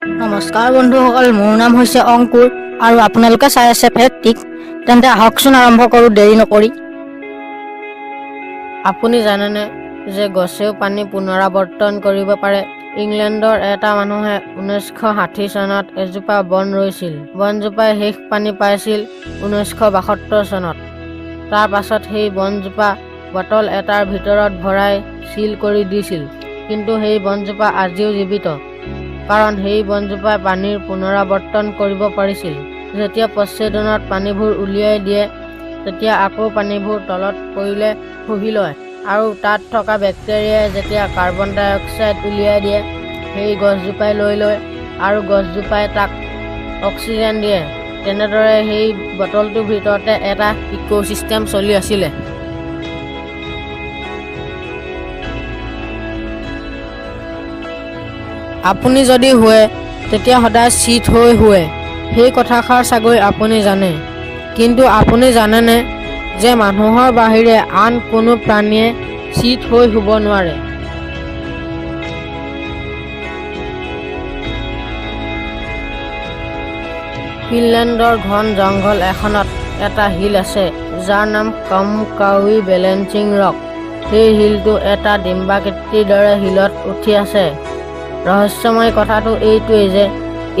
নমস্কাৰ বন্ধুসকল, মোৰ নাম হৈছে অংকুৰ আৰু আপোনালোকে চাই আছে ফেক্টিক। তেন্তে আহকচোন আৰম্ভ কৰোঁ দেৰি নকৰি। আপুনি জানেনে যে গছেও পানী পুনৰাৱৰ্তন কৰিব পাৰে? ইংলেণ্ডৰ এটা মানুহে 1960 চনত এজোপা বন ৰুইছিল। বনজোপাই শেষ পানী পাইছিল 1972 চনত। তাৰ পাছত সেই বনজোপা বটল এটাৰ ভিতৰত ভৰাই চিল কৰি দিছিল। কিন্তু সেই বনজোপা আজিও জীৱিত, কাৰণ সেই বনজোপাই পানীৰ পুনৰাৱৰ্তন কৰিব পাৰিছিল। যেতিয়া পচ্ছেদনত পানীবোৰ উলিয়াই দিয়ে, তেতিয়া আকৌ পানীবোৰ তলত পৰিলে শুহি লয়, আৰু তাত থকা বেক্টেৰিয়াই যেতিয়া কাৰ্বন ডাই অক্সাইড উলিয়াই দিয়ে, সেই গছজোপাই লৈ লয় আৰু গছজোপাই তাক অক্সিজেন দিয়ে। তেনেদৰে সেই বটলটোৰ ভিতৰতে এটা ইক'চিষ্টেম চলি আছিলে। আপুনি যদি শুৱে, তেতিয়া সদায় চিত হৈ শুৱে। সেই কথাষাৰ চাগৈ আপুনি জানে। কিন্তু আপুনি জানেনে যে মানুহৰ বাহিৰে আন কোনো প্ৰাণীয়ে চিত হৈ শুব নোৱাৰে? ফিনলেণ্ডৰ ঘন জংঘল এখনত এটা হিল আছে, যাৰ নাম কমকাউই বেলেঞ্চিং ৰক। সেই হিলটো এটা ডিম্বাকৃতিৰ দৰে হিলত উঠি আছে। ৰহস্যময় কথাটো এইটোৱেই যে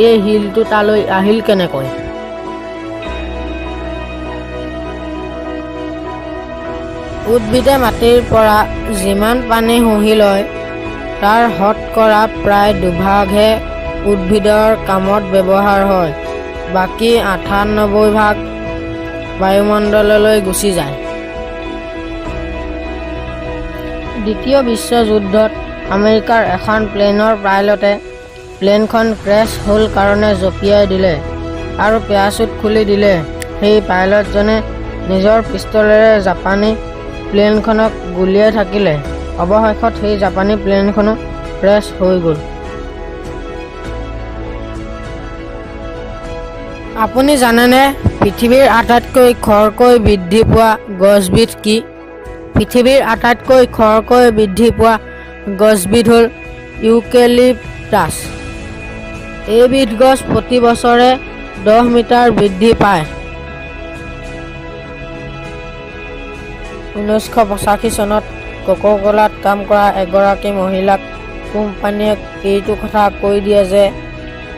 এই হিলটো তালৈ আহিল কেনেকৈ। উদ্ভিদে মাটিৰ পৰা যিমান পানী শুহি লয়, তাৰ শতকৰা প্ৰায় 2ভাগহে উদ্ভিদৰ কামত ব্যৱহাৰ হয়। বাকী 98ভাগ বায়ুমণ্ডললৈ গুচি যায়। দ্বিতীয় বিশ্বযুদ্ধত আমেৰিকাৰ এখন প্লেনৰ পাইলটে প্লেনখন ক্ৰেছ হ'ল কাৰণে জঁপিয়াই দিলে আৰু পেৰাচুট খুলি দিলে। সেই পাইলটজনে নিজৰ পিষ্টলেৰে জাপানী প্লেনখনক গুলীয়াই থাকিলে। অৱশেষত সেই জাপানী প্লেনখনো ক্ৰেছ হৈ গ'ল। আপুনি জানেনে পৃথিৱীৰ আটাইতকৈ খৰকৈ বৃদ্ধি পোৱা গছবিধ কি? পৃথিৱীৰ আটাইতকৈ খৰকৈ বৃদ্ধি পোৱা গছবিধ হ'ল ইউকেলিপ্টাছ। এইবিধ গছ প্ৰতি বছৰে 10 মিটাৰ বৃদ্ধি পায়। 1985 চনত কোকা-কোলাত কাম কৰা এগৰাকী মহিলাক কোম্পানীয়ে এইটো কথা কৈ দিয়ে যে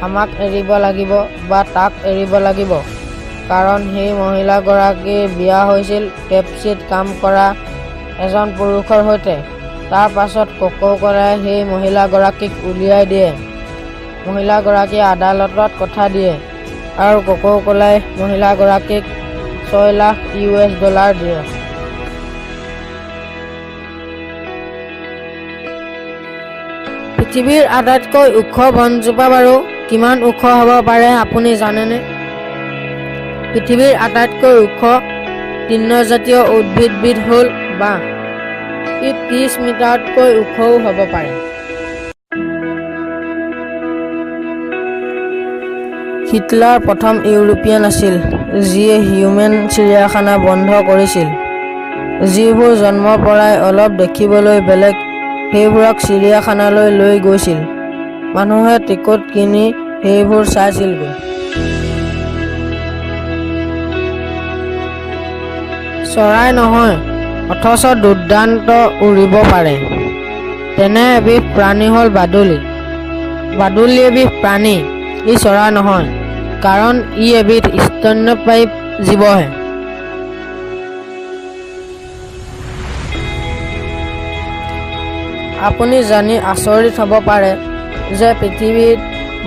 আমাক এৰিব লাগিব বা তাক এৰিব লাগিব, কাৰণ সেই মহিলাগৰাকীৰ বিয়া হৈছিল পেপচিত কাম কৰা এজন পুৰুষৰ সৈতে। তাৰ পাছত কোকা-কোলাই সেই মহিলাগৰাকীক উলিয়াই দিয়ে। মহিলাগৰাকীয়ে আদালতত কথা দিয়ে আৰু কোকা-কোলাই মহিলাগৰাকীক $6 লাখ দিয়ে। পৃথিৱীৰ আটাইতকৈ ওখ বনজোপা বাৰু কিমান ওখ হ'ব পাৰে আপুনি জানেনে? পৃথিৱীৰ আটাইতকৈ ওখ তৃণজাতীয় উদ্ভিদবিধ হ'ল বাঁহ। ই 30 মিটাৰতকৈ ওখও হ'ব পাৰে। হিটলাৰ প্ৰথম ইউৰোপীয়ান আছিল যিয়ে হিউমেন চিৰিয়াখানা বন্ধ কৰিছিল। যিবোৰ জন্মৰ পৰাই অলপ দেখিবলৈ বেলেগ, সেইবোৰক চিৰিয়াখানালৈ লৈ গৈছিল। মানুহে টিকট কিনি সেইবোৰ চাইছিলগৈ। চৰাই নহয়, অথচ দুৰ্দান্ত উৰিব পাৰে। তেনে এবিধ প্ৰাণী হ'ল বাদুলি। বাদুলি এবিধ প্ৰাণী, ই চৰাই নহয়, কাৰণ ই এবিধ স্তন্যপায়ী জীৱহে। আপুনি জানি আচৰিত হ'ব পাৰে যে পৃথিৱীত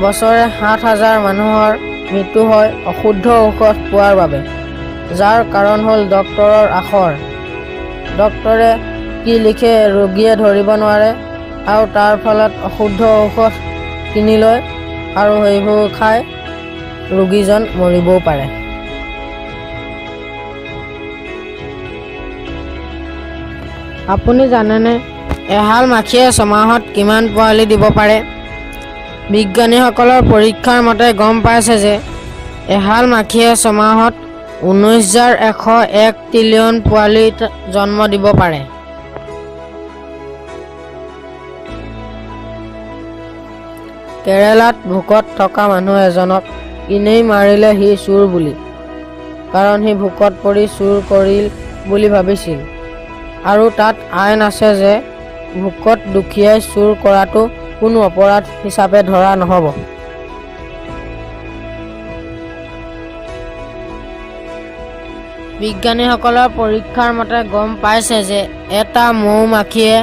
বছৰে 7,000 মানুহৰ মৃত্যু হয় অশুদ্ধ ঔষধ পোৱাৰ বাবে, যাৰ কাৰণ হ'ল ডক্তৰৰ আখৰ। ডক্তৰে কি লিখে ৰোগীয়ে ধৰিব নোৱাৰে, আৰু তাৰ ফলত অশুদ্ধ ঔষধ কিনি লয় আৰু সেইবোৰ খাই ৰোগীজন মৰিবও পাৰে। আপুনি জানেনে এহাল মাখিয়ে ছমাহত কিমান পোৱালি দিব পাৰে? বিজ্ঞানীসকলৰ পৰীক্ষাৰ মতে গম পাইছে যে এহাল মাখিয়ে ছমাহত 19,101 ট্ৰিলিয়ন পোৱালি জন্ম দিব পাৰে। কেৰেলাত ভোকত থকা মানুহ এজনক এনেই মাৰিলে সি চোৰ বুলি, কাৰণ সি ভোকত পৰি চুৰ কৰিল বুলি ভাবিছিল। আৰু তাত আইন আছে যে ভোকত দুখীয়াই চুৰ কৰাটো কোনো অপৰাধ হিচাপে ধৰা নহ'ব। বিজ্ঞানীসকলৰ পৰীক্ষাৰ মতে গম পাইছে যে এটা মৌ-মাখিয়ে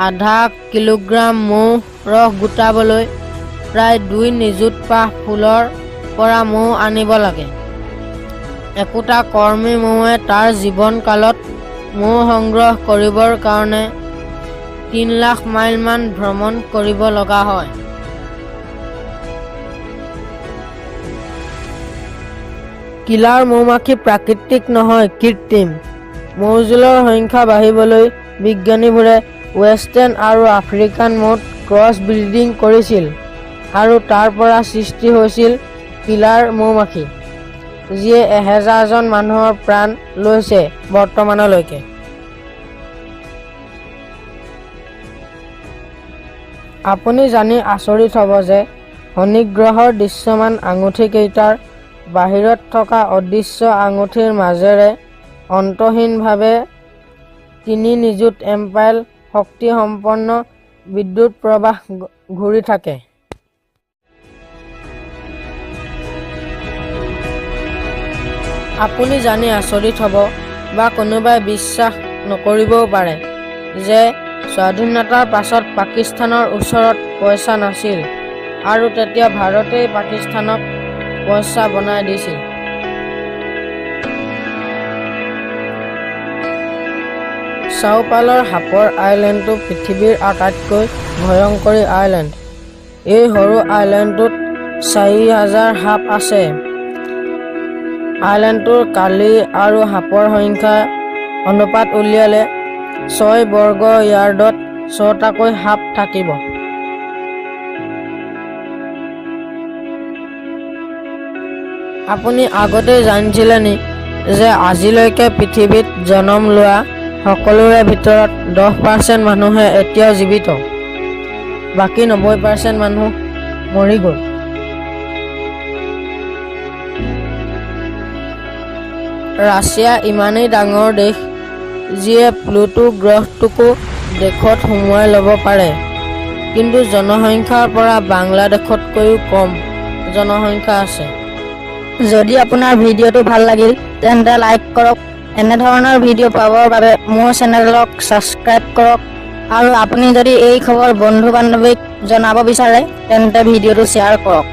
আধা কিলোগ্ৰাম মৌ ৰস গোটাবলৈ প্ৰায় 2 নিযুত পাহ ফুলৰ পৰা মৌ আনিব লাগে। একোটা কৰ্মী মৌৱে তাৰ জীৱনকালত মৌ সংগ্ৰহ কৰিবৰ কাৰণে 3 লাখ মাইলমান ভ্ৰমণ কৰিব লগা হয়। কিলাৰ মৌমাখি প্ৰাকৃতিক নহয়, কৃত্ৰিম। মৌজোলৰ সংখ্যা বাঢ়িবলৈ বিজ্ঞানীবোৰে ৱেষ্টাৰ্ণ আৰু আফ্ৰিকান মৌত ক্ৰছ ব্ৰিডিং কৰিছিল আৰু তাৰ পৰা সৃষ্টি হৈছিল কিলাৰ মৌমাখি, যিয়ে 1000জন মানুহৰ প্ৰাণ লৈছে বৰ্তমানলৈকে। আপুনি জানি আচৰিত হ'ব যে শনি গ্ৰহৰ দৃশ্যমান আঙুঠিকেইটাৰ বাহিৰত থকা অদৃশ্য আঙুঠিৰ মাজেৰে অন্তহীনভাৱে 3 নিযুত এম্পায়াৰ শক্তিসম্পন্ন বিদ্যুৎ প্ৰবাহ ঘূৰি থাকে। আপুনি জানি আচৰিত হ'ব বা কোনোবাই বিশ্বাস নকৰিবও পাৰে যে স্বাধীনতাৰ পাছত পাকিস্তানৰ ওচৰত পইচা নাছিল আৰু তেতিয়া ভাৰতেই পাকিস্তানক পইচা বনাই দিছিল। চাওপালৰ সাপৰ আইলেণ্ডটো পৃথিৱীৰ আটাইতকৈ ভয়ংকৰী আইলেণ্ড। এই সৰু আইলেণ্ডটোত 4000 সাপ আছে। আইলেণ্ডটোৰ কালি আৰু সাপৰ সংখ্যা অনুপাত উলিয়ালে 6 বৰ্গ য়াৰ্ডত 6টাকৈ সাপ থাকিব। আপুনি আগতে জানিছিলে নি যে আজিলৈকে পৃথিৱীত জন্ম লোৱা সকলোৰে ভিতৰত 10% মানুহে এতিয়াও জীৱিত, বাকী 90% মানুহ মৰি গ'ল। ৰাছিয়া ইমানেই ডাঙৰ দেশ যিয়ে প্লুটো গ্ৰহটোকো দেশত সুমুৱাই ল'ব পাৰে, কিন্তু জনসংখ্যাৰ পৰা বাংলাদেশতকৈও কম জনসংখ্যা আছে। যদি আপোনাৰ ভিডিঅ'টো ভাল লাগিল তেন্তে লাইক কৰক। এনেধৰণৰ ভিডিঅ' পাবৰ বাবে মোৰ চেনেলক ছাবস্ক্ৰাইব কৰক আৰু আপুনি যদি এই খবৰ বন্ধু বান্ধৱীক জনাব বিচাৰে তেন্তে ভিডিঅ'টো শ্বেয়াৰ কৰক।